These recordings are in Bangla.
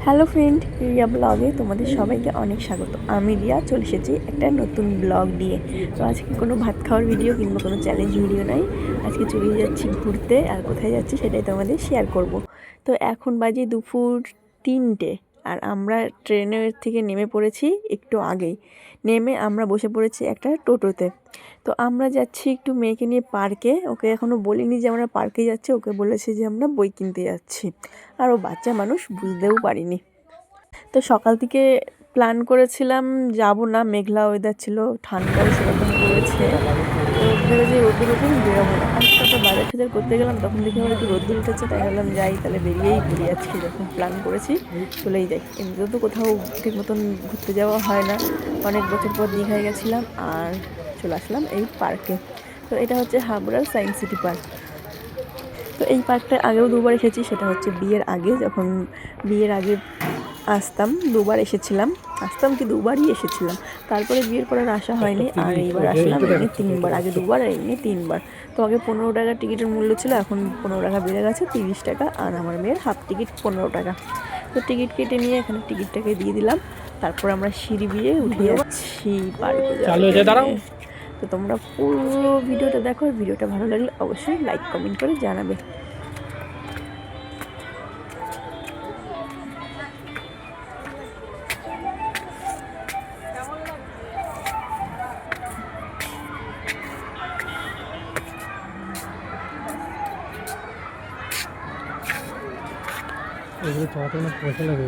হ্যালো ফ্রেন্ড, রিয়া ব্লগে তোমাদের সবাইকে অনেক স্বাগত। আমি রিয়া চলে এসেছি একটা নতুন ব্লগ নিয়ে। তো আজকে কোনো ভাত খাওয়ার ভিডিও কিংবা কোনো চ্যালেঞ্জ ভিডিও নাই। আজকে চলে যাচ্ছি ঘুরতে, আর কোথায় যাচ্ছি সেটাই তোমাদের শেয়ার করব। তো এখন বাজে দুপুর 3টে, আর আমরা ট্রেনের থেকে নেমে পড়েছি একটু আগেই। নেমে আমরা বসে পড়েছি একটা টোটোতে। তো আমরা যাচ্ছি একটু মেয়েকে নিয়ে পার্কে। ওকে এখনও বলিনি যে আমরা পার্কে যাচ্ছি, ওকে বলেছে যে আমরা বই কিনতে যাচ্ছি। আর ও বাচ্চা মানুষ, বুঝতেও পারিনি। তো সকাল থেকে প্ল্যান করেছিলাম যাব না, মেঘলা ওয়েদার ছিল, ঠান্ডাও সেরকম পড়েছে। তো ভেবেছি রোদ্দুর উঠুন বেরোবো না। আর তারপর বাজার টাজার করতে গেলাম, তখন দেখি আমার একটু রোদ্দুর উঠেছে, তাই ভাবলাম যাই, তাহলে বেরিয়েই ঘুরে আজকে যখন প্ল্যান করেছি চলেই যাই। এমনিতেও তো কোথাও ঠিক মতন ঘুরতে যাওয়া হয় না, অনেক বছর পর দীঘায় গেছিলাম আর চলে আসলাম এই পার্কে। তো এটা হচ্ছে হাবড়ার সায়েন্স সিটি পার্ক। তো এই পার্কটা আগেও দুবার এসেছি, সেটা হচ্ছে বিয়ের আগে। যখন বিয়ের আগে আসতাম, দুবার এসেছিলাম, আসতাম কি দুবারই এসেছিলাম। তারপরে বিয়ের পর আর আসা হয়নি, আর এইবার আসলাম এমনি 3বার, আগে 2বার আর এমনি 3বার। তো আগে 15 টাকা টিকিটের মূল্য ছিল, এখন 15 টাকা বেড়ে গেছে 30 টাকা, আর আমার মেয়ের হাফ টিকিট 15 টাকা। তো টিকিট কেটে নিয়ে এখানে টিকিটটাকে দিয়ে দিলাম। তারপর আমরা সিঁড়ি দিয়ে উঠে যাচ্ছি পার্কে যাওয়ার। তো তোমরা পুরো ভিডিওটা দেখো, ভিডিওটা ভালো লাগলে অবশ্যই লাইক কমেন্ট করে জানাবে। এগুলো চাওয়াতে অনেক পয়সা লাগে।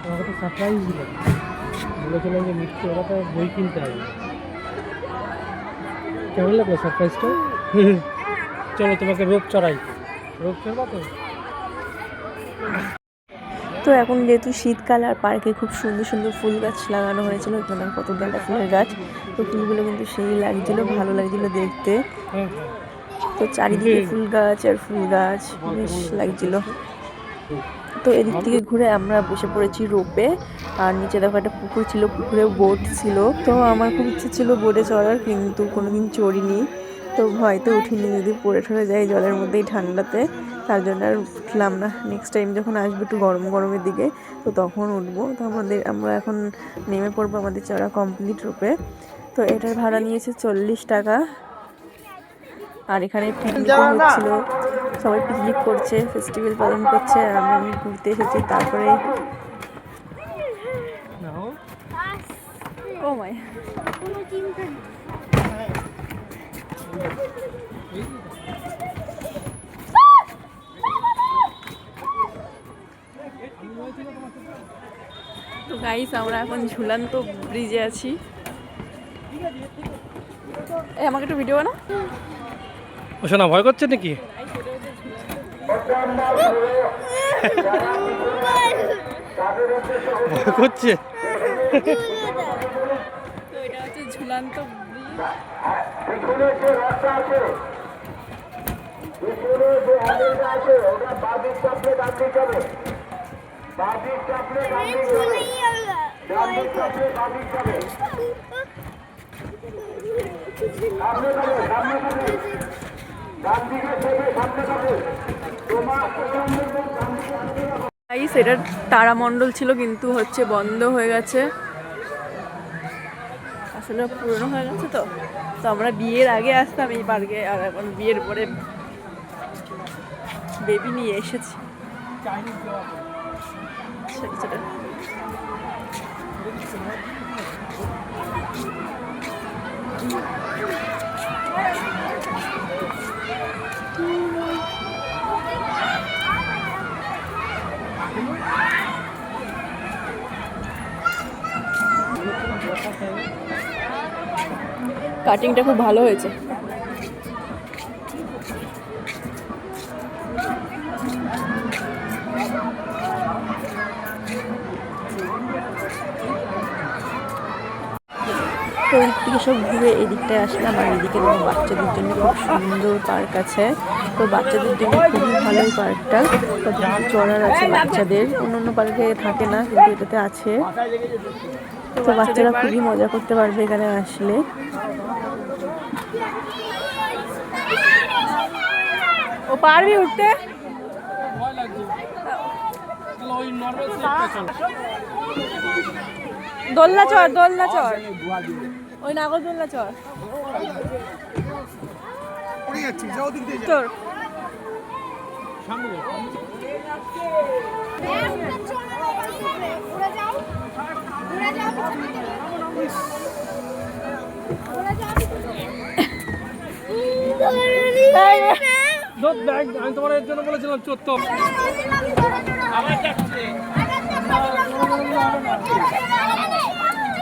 আমাকে তো সারপ্রাইজ দিল, বলেছিলাম যে মিটকে ওরা তো বই কিনতে হবে। কেমন লাগলো সারপ্রাইজটা? চলো তোমাকে রোপ চড়াই। রোপ চড়বা তো? তো এখন যেহেতু শীতকাল, আর পার্কে খুব সুন্দর সুন্দর ফুল গাছ লাগানো হয়েছিল, এখানে কত গাঁদা ফুলের গাছ। তো ফুলগুলো কিন্তু সেই লাগছিল, ভালো লাগছিল দেখতে। তো চারিদিকে ফুল গাছ আর ফুল গাছ, বেশ লাগছিল। তো এদিক থেকে ঘুরে আমরা বসে পড়েছি রোপে। আর নিচে দেখো একটা পুকুর ছিল, পুকুরেও বোট ছিল। তো আমার খুব ইচ্ছে ছিল বোটে চড়ার, কিন্তু কোনোদিন চড়িনি। তো ভয়তে উঠিনি, যদি পড়ে ঠরে যায় জলের মধ্যেই ঠান্ডাতে, তার জন্য আর উঠলাম না। নেক্সট টাইম যখন আসবো একটু গরম গরমের দিকে, তো তখন উঠবো। তো আমরা এখন নেমে পড়বো আমাদের চড়া কমপ্লিট রোপে। তো এটার ভাড়া নিয়েছে 40 টাকা। আর এখানে পিকনিকও হচ্ছিল, সবাই পিকনিক করছে, ফেস্টিভ্যাল পালন করছে, আর আমি ঘুরতে এসেছি। তারপরে ও মাই, তো গাইস আমরা এখন ঝুলন্ত ব্রিজে আছি। আমাকে একটু ভিডিও না, ও শোনা ভয় করছে নাকি? ভয় করছে। তো এটা হচ্ছে ঝুলন্ত ব্রিজ। এটা তারামণ্ডল ছিল, কিন্তু হচ্ছে বন্ধ হয়ে গেছে, আসলে পুরনো হয়ে গেছে। তো তো আমরা বিয়ের আগে আসতাম এই পার্কে, আর এখন বিয়ের পরে বেবি নিয়ে এসেছি ছোট ছোট। কাটিংটা খুব ভালো হয়েছে। তো ওই দিক থেকে সব ঘুরে এদিকটায় আসলাম, আর এদিকে দেখো বাচ্চাদের জন্য খুব সুন্দর পার্ক আছে। তো বাচ্চাদের জন্য খুবই ভালো এই পার্কটা, কত কিছু চড়ার আছে বাচ্চাদের, অন্য পার্কে থাকে না কিন্তু এটাতে আছে। তো বাচ্চারা খুবই মজা করতে পারবে এখানে আসলে। ও পারবি উঠতে? ভয় লাগছে। চলো ওই নরমাল সিটটা চলো। দোলনা চড়, দোলনা চড়, ওই নাগর দোলনা চড়। তোর সামনে যাও। দোস্ত ব্যাগ আমি তোমার এর জন্য বলেছিলাম চোদ্দ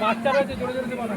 বাচ্চা রয়েছে জোরে জোরে দেবো না।